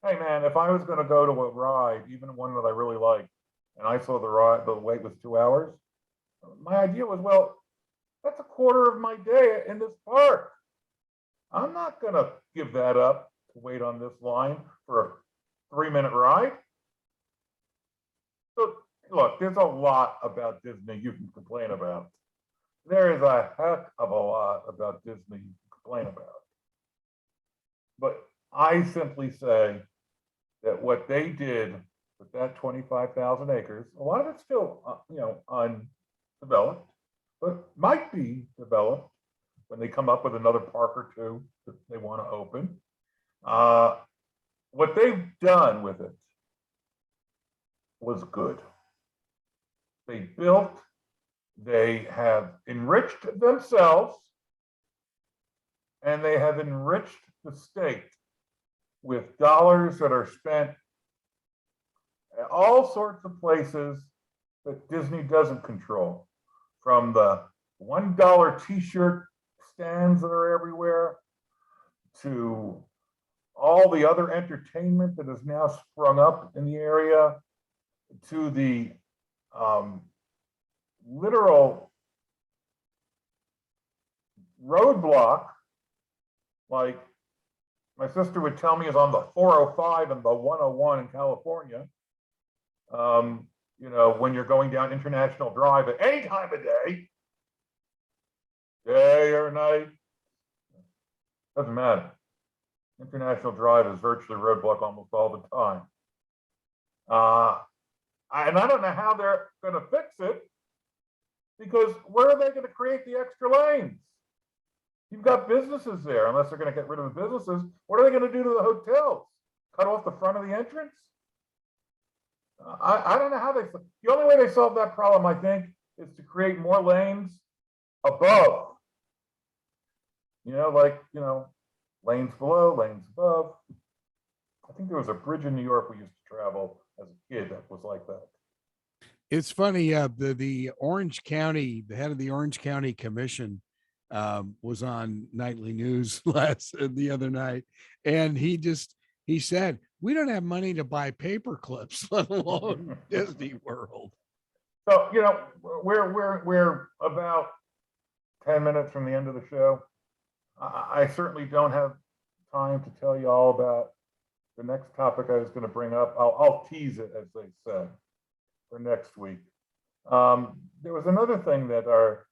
hey man, if I was going to go to a ride, even one that I really liked, and I saw the wait was 2 hours, my idea was, well, that's a quarter of my day in this park. I'm not going to give that up to wait on this line for a 3-minute ride. So look, there's a lot about Disney you can complain about. There is a heck of a lot about Disney you can complain about. But I simply say that what they did with that 25,000 acres, a lot of it's still, undeveloped, but might be developed when they come up with another park or two that they want to open. What they've done with it was good. They built, they have enriched themselves, and they have enriched the state with dollars that are spent at all sorts of places that Disney doesn't control, from the $1 t-shirt stands that are everywhere to all the other entertainment that has now sprung up in the area, to the literal roadblock, like my sister would tell me is on the 405 and the 101 in California. When you're going down International Drive at any time of day, day or night. Doesn't matter. International Drive is virtually roadblock almost all the time. And I don't know how they're going to fix it, because where are they going to create the extra lanes? You've got businesses there. Unless they're going to get rid of the businesses, what are they going to do to the hotels? Cut off the front of the entrance? I don't know how they. The only way they solve that problem, I think, is to create more lanes above. Lanes below, lanes above. I think there was a bridge in New York we used to travel as a kid that was like that. It's funny. The Orange County, the head of the Orange County Commission, was on nightly news the other night, and he said, we don't have money to buy paper clips, let alone Disney World. So we're about 10 minutes from the end of the show. I certainly don't have time to tell you all about the next topic I was going to bring up. I'll tease it, as they said, for next week. There was another thing that our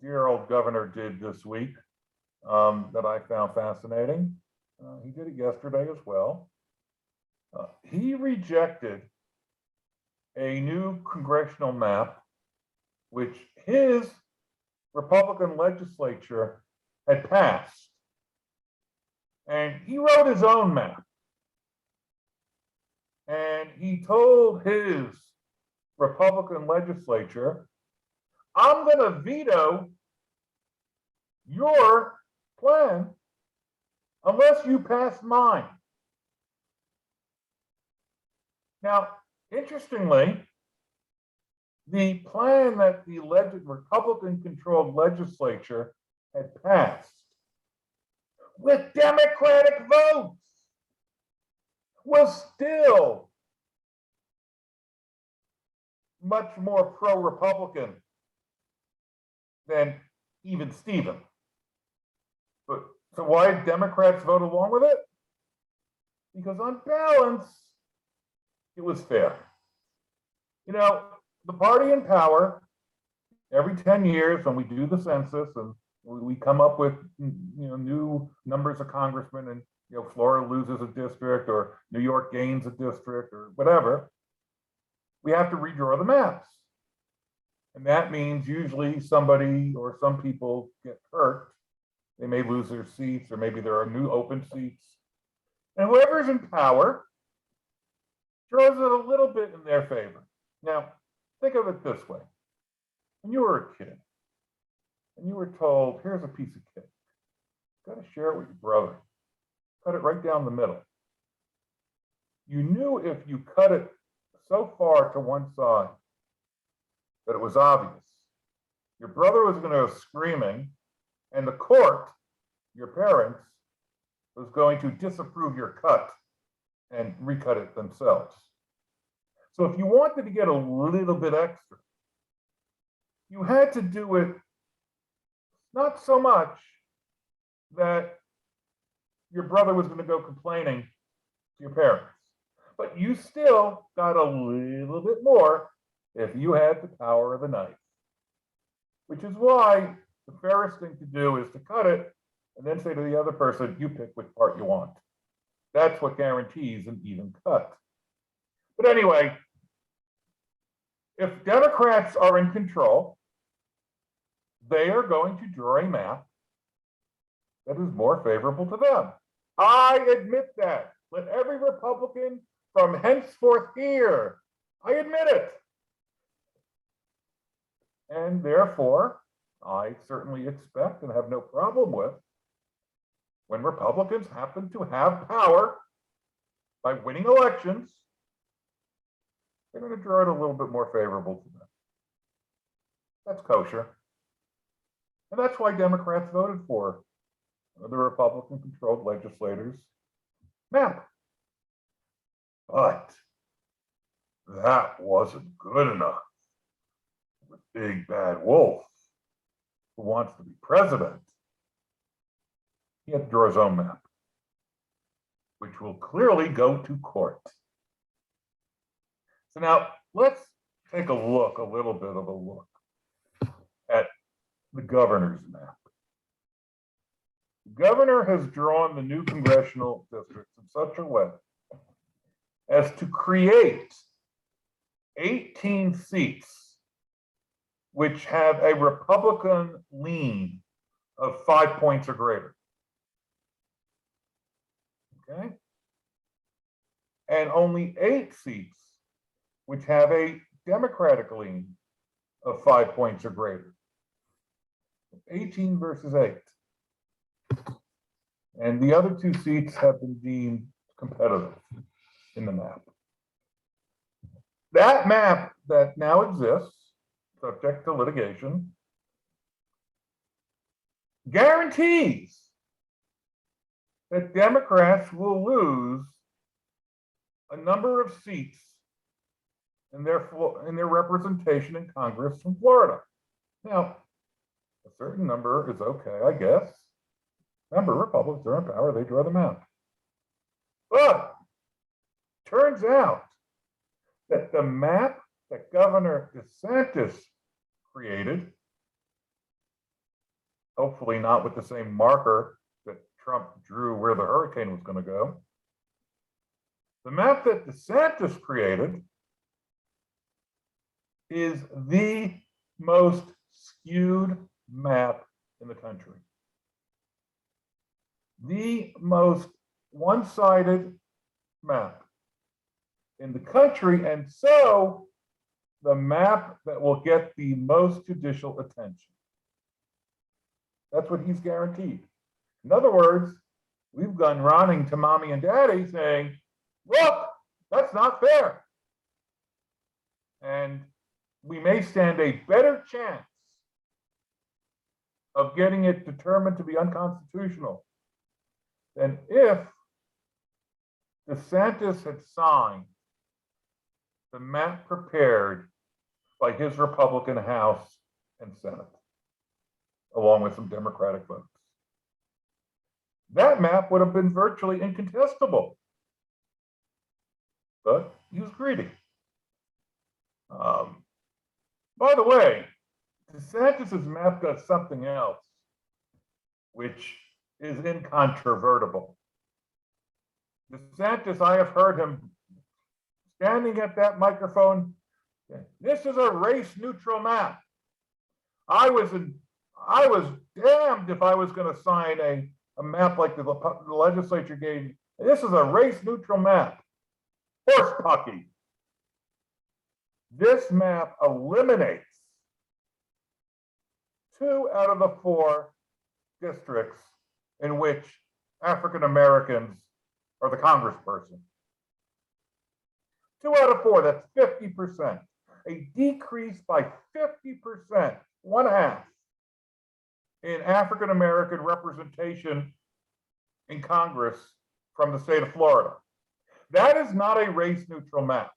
dear old governor did this week that I found fascinating. He did it yesterday as well. He rejected a new congressional map, which his Republican legislature had passed. And he wrote his own map. And he told his Republican legislature, I'm going to veto your plan unless you pass mine. Now, interestingly, the plan that the Republican-controlled legislature had passed with Democratic votes was still much more pro-Republican than even Steven. But so why did Democrats vote along with it? Because on balance, it was fair. The party in power, every 10 years when we do the census and we come up with new numbers of congressmen, and Florida loses a district or New York gains a district or whatever, we have to redraw the maps. And that means usually somebody or some people get hurt. They may lose their seats, or maybe there are new open seats. And whoever's in power draws it a little bit in their favor. Now, think of it this way. When you were a kid and you were told, here's a piece of cake, you've got to share it with your brother. Cut it right down the middle. You knew if you cut it so far to one side that it was obvious, your brother was going to go screaming, and the court, your parents, was going to disapprove your cut and recut it themselves. So if you wanted to get a little bit extra, you had to do it not so much that your brother was going to go complaining to your parents, but you still got a little bit more if you had the power of the knife, which is why the fairest thing to do is to cut it and then say to the other person, you pick which part you want. That's what guarantees an even cut. But anyway, if Democrats are in control, they are going to draw a map that is more favorable to them. I admit that. Let every Republican from henceforth hear. I admit it. And therefore, I certainly expect and have no problem with when Republicans happen to have power by winning elections, they're going to draw it a little bit more favorable to them. That's kosher. And that's why Democrats voted for the Republican-controlled legislators' map. But that wasn't good enough. The big bad wolf who wants to be president, he had to draw his own map, which will clearly go to court. So now let's take a little bit of a look at the governor's map. governor has drawn the new congressional districts in such a way as to create 18 seats which have a Republican lean of 5 points or greater. Okay? And only 8 seats which have a Democratic lean of 5 points or greater. 18 versus 8. And the other 2 seats have been deemed competitive in the map. That map that now exists, subject to litigation, guarantees that Democrats will lose a number of seats in their representation in Congress from Florida. Now, a certain number is okay, I guess. Remember, Republicans are in power, they draw them out. But turns out that the map that Governor DeSantis created, hopefully not with the same marker that Trump drew where the hurricane was going to go, the map that DeSantis created is the most skewed map in the country. The most one-sided map in the country, and so the map that will get the most judicial attention. That's what he's guaranteed. In other words, we've gone running to mommy and daddy saying, look, that's not fair. And we may stand a better chance of getting it determined to be unconstitutional than if DeSantis had signed the map prepared by his Republican House and Senate, along with some Democratic votes. That map would have been virtually incontestable, but he was greedy. By the way, DeSantis' map does something else, which is incontrovertible. DeSantis, I have heard him standing at that microphone, this is a race-neutral map. I was damned if I was going to sign a map like the legislature gave me. This is a race-neutral map. Horse pucky. This map eliminates 2 out of the 4 districts in which African Americans are the congressperson. 2 out of 4, that's 50%. A decrease by 50%, 1/2, in African American representation in Congress from the state of Florida. That is not a race neutral map.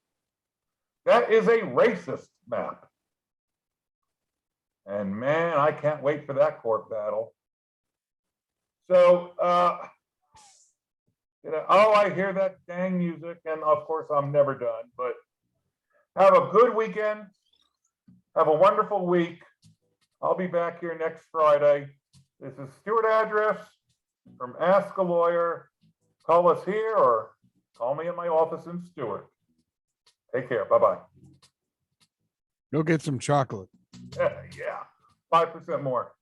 That is a racist map. And man, I can't wait for that court battle. So, I hear that dang music, and of course I'm never done, but have a good weekend. Have a wonderful week. I'll be back here next Friday. This is Stuart Address from Ask a Lawyer. Call us here or call me at my office in Stuart. Take care. Bye-bye. Go get some chocolate. Yeah, 5% more.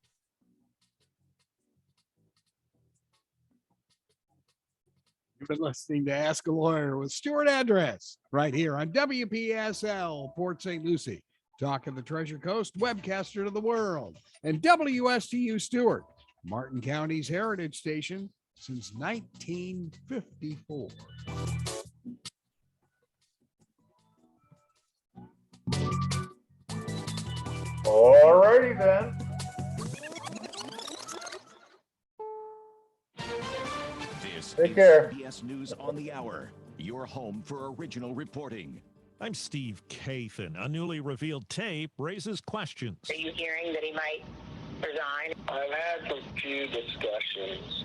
You've been listening to Ask a Lawyer with Stuart Address right here on WPSL, Port St. Lucie. Talk of the Treasure Coast, webcaster to the world, and WSTU Stuart, Martin County's heritage station since 1954. All righty then. Take care. CBS News on the Hour, your home for original reporting. I'm Steve Kathan. A newly revealed tape raises questions. Are you hearing that he might resign? I've had some few discussions.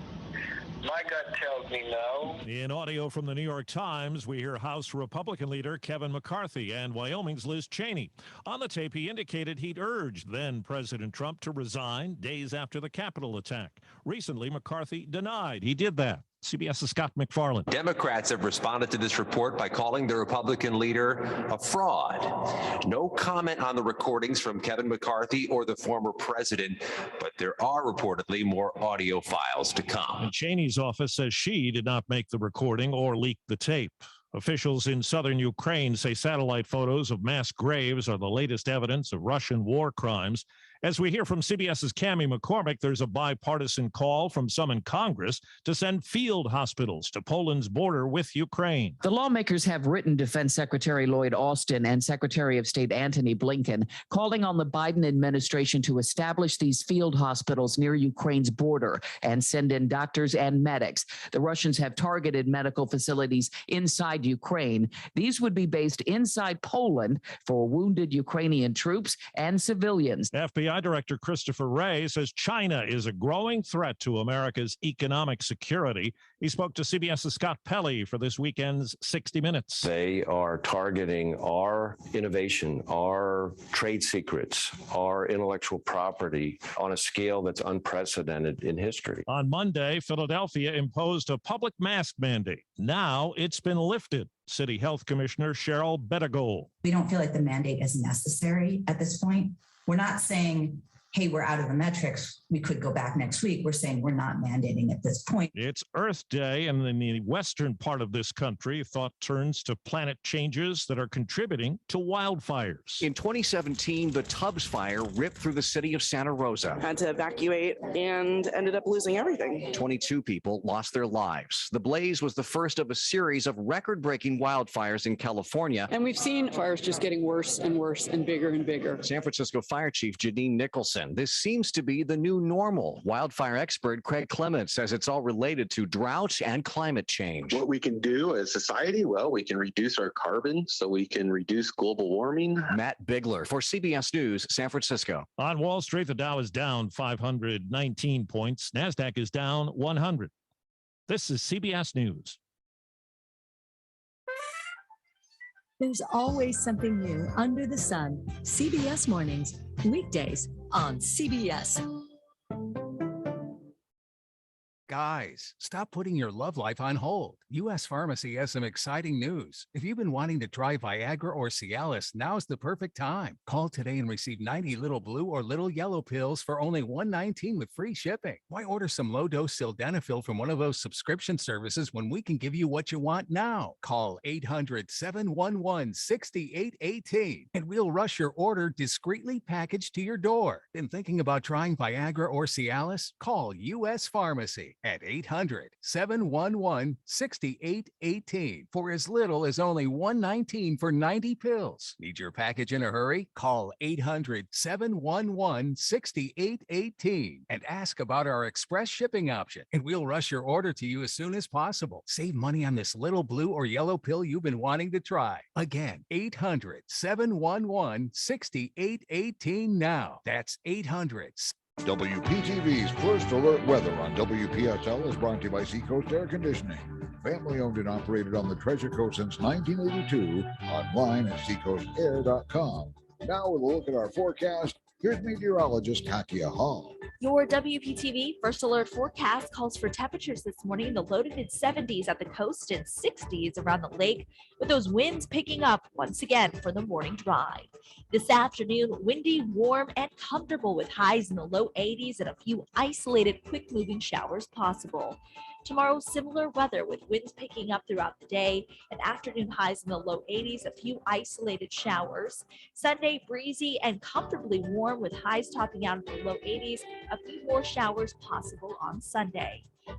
My gut tells me no. In audio from the New York Times, we hear House Republican leader Kevin McCarthy and Wyoming's Liz Cheney. On the tape, he indicated he'd urged then President Trump to resign days after the Capitol attack. Recently, McCarthy denied he did that. CBS's Scott McFarland. Democrats have responded to this report by calling the Republican leader a fraud. No comment on the recordings from Kevin McCarthy or the former president, but there are reportedly more audio files to come. And Cheney's office says she did not make the recording or leak the tape. Officials in southern Ukraine say satellite photos of mass graves are the latest evidence of Russian war crimes. As we hear from CBS's Cammie McCormick, there's a bipartisan call from some in Congress to send field hospitals to Poland's border with Ukraine. The lawmakers have written Defense Secretary Lloyd Austin and Secretary of State Antony Blinken, calling on the Biden administration to establish these field hospitals near Ukraine's border and send in doctors and medics. The Russians have targeted medical facilities inside Ukraine. These would be based inside Poland for wounded Ukrainian troops and civilians. FBI Director Christopher Wray says China is a growing threat to America's economic security. He spoke to CBS's Scott Pelley for this weekend's 60 Minutes. They are targeting our innovation, our trade secrets, our intellectual property on a scale that's unprecedented in history. On Monday, Philadelphia imposed a public mask mandate. Now it's been lifted. City Health Commissioner Cheryl Bettigol. We don't feel like the mandate is necessary at this point. We're not saying, hey, we're out of the metrics, we could go back next week. We're saying we're not mandating at this point. It's Earth Day, and in the western part of this country, thought turns to planet changes that are contributing to wildfires. In 2017, the Tubbs fire ripped through the city of Santa Rosa. Had to evacuate and ended up losing everything. 22 people lost their lives. The blaze was the first of a series of record-breaking wildfires in California. And we've seen fires just getting worse and worse and bigger. San Francisco Fire Chief Janine Nicholson. This seems to be the new normal. Wildfire expert Craig Clements says it's all related to drought and climate change. What we can do as society, well, we can reduce our carbon so we can reduce global warming. Matt Bigler for CBS News, San Francisco. On Wall Street, the Dow is down 519 points. NASDAQ is down 100. This is CBS News. There's always something new under the sun. CBS Mornings, weekdays on CBS. Guys, stop putting your love life on hold. U.S. Pharmacy has some exciting news. If you've been wanting to try Viagra or Cialis, now's the perfect time. Call today and receive 90 little blue or little yellow pills for only $119 with free shipping. Why order some low-dose sildenafil from one of those subscription services when we can give you what you want now? Call 800-711-6818 and we'll rush your order discreetly packaged to your door. Been thinking about trying Viagra or Cialis? Call U.S. Pharmacy at 800-711-6818 for as little as only $119 for 90 pills. Need your package in a hurry? Call 800-711-6818 and ask about our express shipping option, and we'll rush your order to you as soon as possible. Save money on this little blue or yellow pill you've been wanting to try. Again, 800-711-6818 now. That's 800. WPTV's First Alert Weather on WPSL is brought to you by Seacoast Air Conditioning. Family owned and operated on the Treasure Coast since 1982. Online at seacoastair.com. Now with a look at our forecast, here's meteorologist Katia Hall. Your WPTV First Alert forecast calls for temperatures this morning in the low to mid 70s at the coast and 60s around the lake, with those winds picking up once again for the morning drive. This afternoon, windy, warm, and comfortable with highs in the low 80s and a few isolated quick moving showers possible. Tomorrow, similar weather with winds picking up throughout the day and afternoon highs in the low 80s, a few isolated showers. Sunday, breezy and comfortably warm with highs topping out in the low 80s, a few more showers possible on Sunday. By